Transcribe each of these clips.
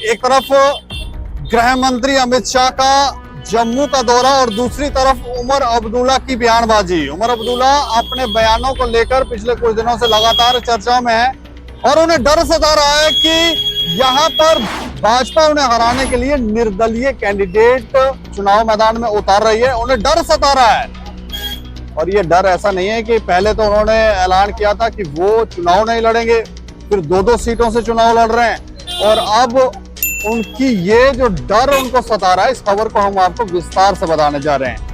एक तरफ गृह मंत्री अमित शाह का जम्मू का दौरा और दूसरी तरफ उमर अब्दुल्ला की बयानबाजी। उमर अब्दुल्ला अपने बयानों को लेकर पिछले कुछ दिनों से लगातार चर्चाओं में है और उन्हें डर सता रहा है कि यहाँ पर भाजपा उन्हें हराने के लिए निर्दलीय कैंडिडेट चुनाव मैदान में उतार रही है। उन्हें डर सता रहा है और ये डर ऐसा नहीं है कि पहले तो उन्होंने ऐलान किया था कि वो चुनाव नहीं लड़ेंगे, फिर दो सीटों से चुनाव लड़ रहे हैं और अब उनकी ये जो डर उनको सता रहा है, इस खबर को हम आपको विस्तार से बताने जा रहे हैं।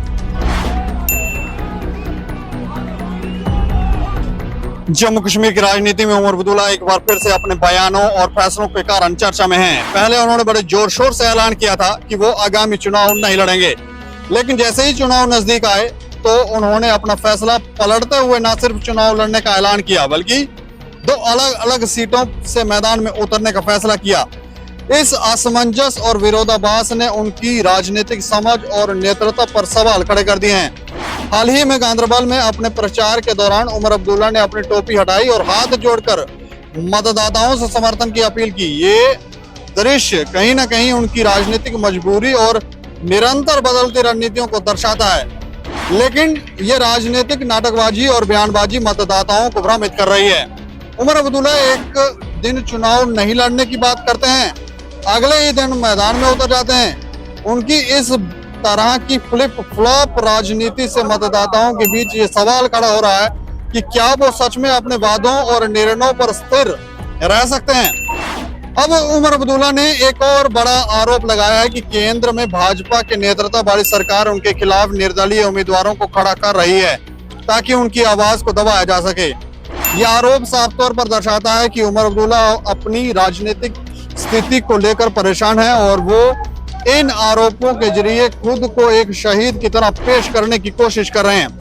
जम्मू कश्मीर की राजनीति में उमर अब्दुल्ला एक बार फिर से अपने बयानों और फैसलों के कारण चर्चा में हैं। पहले उन्होंने बड़े जोर शोर से ऐलान किया था कि वो आगामी चुनाव नहीं लड़ेंगे, लेकिन जैसे ही चुनाव नजदीक आए तो उन्होंने अपना फैसला पलटते हुए न सिर्फ चुनाव लड़ने का ऐलान किया बल्कि दो अलग अलग सीटों से मैदान में उतरने का फैसला किया। इस असमंजस और विरोधाभास ने उनकी राजनीतिक समझ और नेतृत्व पर सवाल खड़े कर दिए हैं। हाल ही में गांधरबल में अपने प्रचार के दौरान उमर अब्दुल्ला ने अपनी टोपी हटाई और हाथ जोड़कर मतदाताओं से समर्थन की अपील की। ये दृश्य कहीं ना कहीं उनकी राजनीतिक मजबूरी और निरंतर बदलती रणनीतियों को दर्शाता है, लेकिन ये राजनीतिक नाटकबाजी और बयानबाजी मतदाताओं को भ्रमित कर रही है। उमर अब्दुल्ला एक दिन चुनाव नहीं लड़ने की बात करते हैं, अगले ही दिन मैदान में उतर जाते हैं। उनकी इस तरह की फ्लिप फ्लॉप राजनीति से मतदाताओं के बीच ये सवाल खड़ा हो रहा है कि क्या वो सच में अपने वादों और निर्णयों पर स्थिर रह सकते हैं। अब उमर अब्दुल्ला ने एक और बड़ा आरोप लगाया है कि केंद्र में भाजपा के नेतृत्व वाली सरकार उनके खिलाफ निर्दलीय उम्मीदवारों को खड़ा कर रही है ताकि उनकी आवाज को दबाया जा सके। यह आरोप साफ तौर पर दर्शाता है कि उमर अब्दुल्ला अपनी राजनीतिक स्थिति को लेकर परेशान है और वो इन आरोपों के जरिए खुद को एक शहीद की तरह पेश करने की कोशिश कर रहे हैं।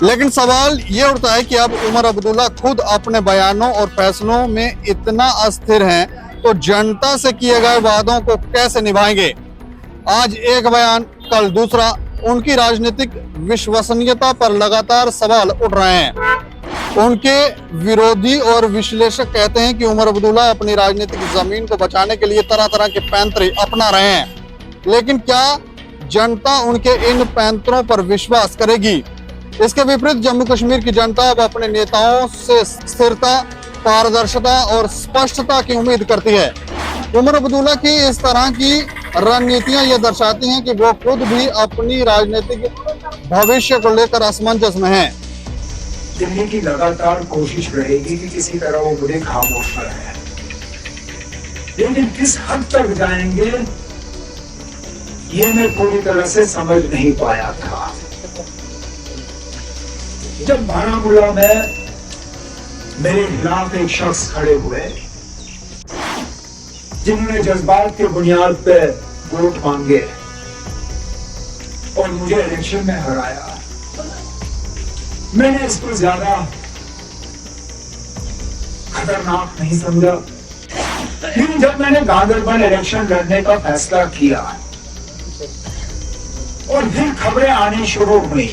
लेकिन सवाल ये उठता है कि अब उमर अब्दुल्ला खुद अपने बयानों और फैसलों में इतना अस्थिर हैं, तो जनता से किए गए वादों को कैसे निभाएंगे। आज एक बयान, कल दूसरा। उनकी राजनीतिक विश्वसनीयता पर लगातार सवाल उठ रहे हैं। उनके विरोधी और विश्लेषक कहते हैं कि उमर अब्दुल्ला अपनी राजनीतिक जमीन को बचाने के लिए तरह तरह के पैंतरे अपना रहे हैं, लेकिन क्या जनता उनके इन पैंतरों पर विश्वास करेगी। इसके विपरीत जम्मू कश्मीर की जनता अब अपने नेताओं से स्थिरता, पारदर्शिता और स्पष्टता की उम्मीद करती है। उमर अब्दुल्ला की इस तरह की रणनीतियां ये दर्शाती हैं कि वो खुद भी अपनी राजनीतिक भविष्य को लेकर असमंजस में हैं। दिल्ली की लगातार कोशिश रहेगी कि किसी तरह वो मुझे खामोश न रहे, लेकिन किस हद तक जाएंगे ये मैं पूरी तरह से समझ नहीं पाया था। जब बारामूला में मेरे खिलाफ एक शख्स खड़े हुए जिन्होंने जज्बात के बुनियाद पे वोट मांगे और मुझे इलेक्शन में हराया, मैंने इसको ज्यादा खतरनाक नहीं समझा। लेकिन जब मैंने गांधरबल इलेक्शन लड़ने का फैसला किया और फिर खबरें आनी शुरू हुई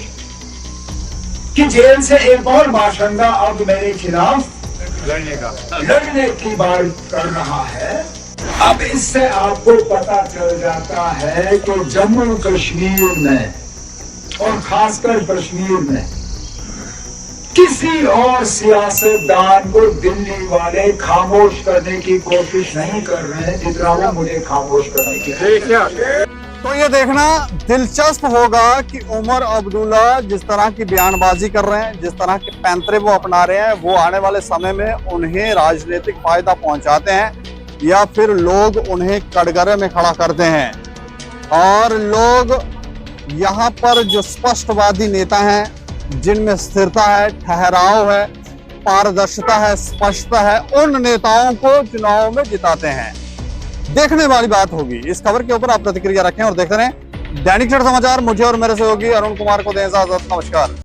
कि जेल से एक और बाशिंदा अब मेरे खिलाफ लड़ने की बात कर रहा है, अब इससे आपको पता चल जाता है कि जम्मू कश्मीर में और खासकर कश्मीर में किसी और सियासतदान को दिल्ली वाले खामोश करने की कोशिश नहीं कर रहे हैं जितना वो मुझे खामोश करने की। तो ये देखना दिलचस्प होगा कि उमर अब्दुल्ला जिस तरह की बयानबाजी कर रहे हैं, जिस तरह के पैंतरे वो अपना रहे हैं, वो आने वाले समय में उन्हें राजनीतिक फायदा पहुंचाते हैं या फिर लोग उन्हें कटघरे में खड़ा करते हैं। और लोग यहाँ पर जो स्पष्टवादी नेता हैं, जिनमें स्थिरता है, ठहराव है, पारदर्शिता है, स्पष्टता है, उन नेताओं को चुनाव में जिताते हैं। देखने वाली बात होगी। इस खबर के ऊपर आप प्रतिक्रिया रखें और देखते रहें दैनिक क्षण समाचार। मुझे और मेरे सहयोगी अरुण कुमार को दें इजाजत। नमस्कार।